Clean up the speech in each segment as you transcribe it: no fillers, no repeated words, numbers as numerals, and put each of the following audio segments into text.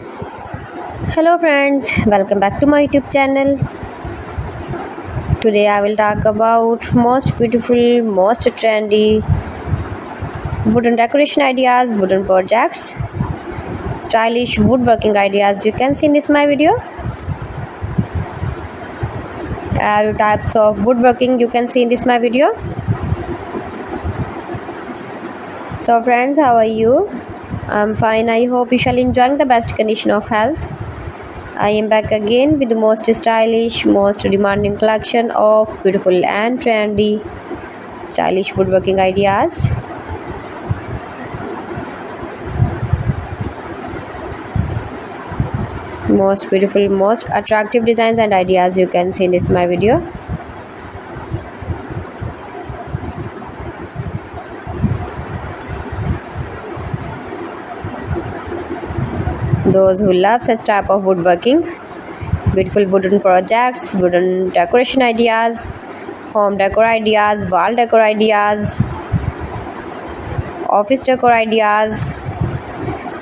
Hello friends, welcome back to my YouTube channel. Today I will talk about most beautiful, most trendy wooden decoration ideas, wooden projects, stylish woodworking ideas you can see in this my video. All types of woodworking you can see in this my video. So friends, how are you? I'm fine. I hope you shall enjoying the best condition of health. I am back again with the most stylish, most demanding collection of beautiful and trendy stylish woodworking ideas. Most beautiful, most attractive designs and ideas you can see in this my video. Those who love such type of woodworking, beautiful wooden projects, wooden decoration ideas, home decor ideas, wall decor ideas, office decor ideas,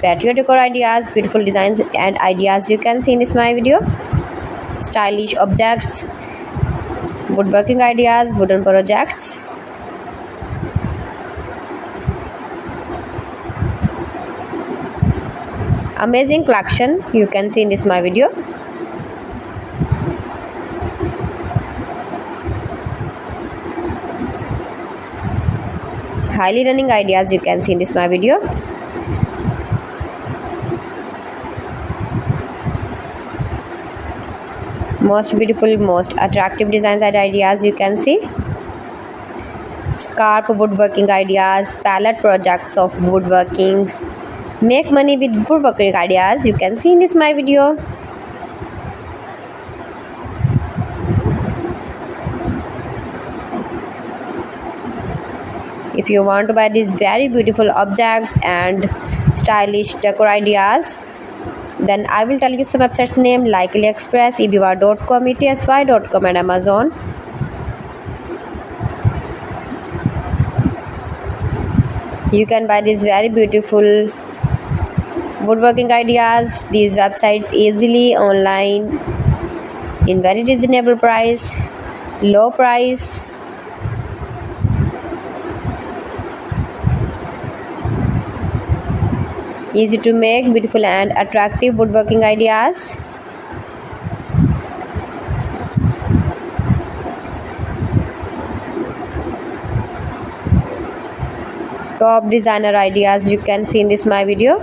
patio decor ideas, beautiful designs and ideas you can see in this my video. Stylish objects, woodworking ideas, wooden projects. Amazing collection you can see in this my video. Highly running ideas you can see in this my video. Most beautiful, most attractive designs and ideas you can see. Scarp woodworking ideas, palette projects of woodworking. Make money with woodworking ideas you can see in this my video. If you want to buy these very beautiful objects and stylish decor ideas, then I will tell you some websites name like AliExpress, eBay.com, ETSY.com and Amazon. You can buy these very beautiful woodworking ideas, these websites easily online in very reasonable price, low price. Easy to make, beautiful and attractive woodworking ideas. Top designer ideas you can see in this my video.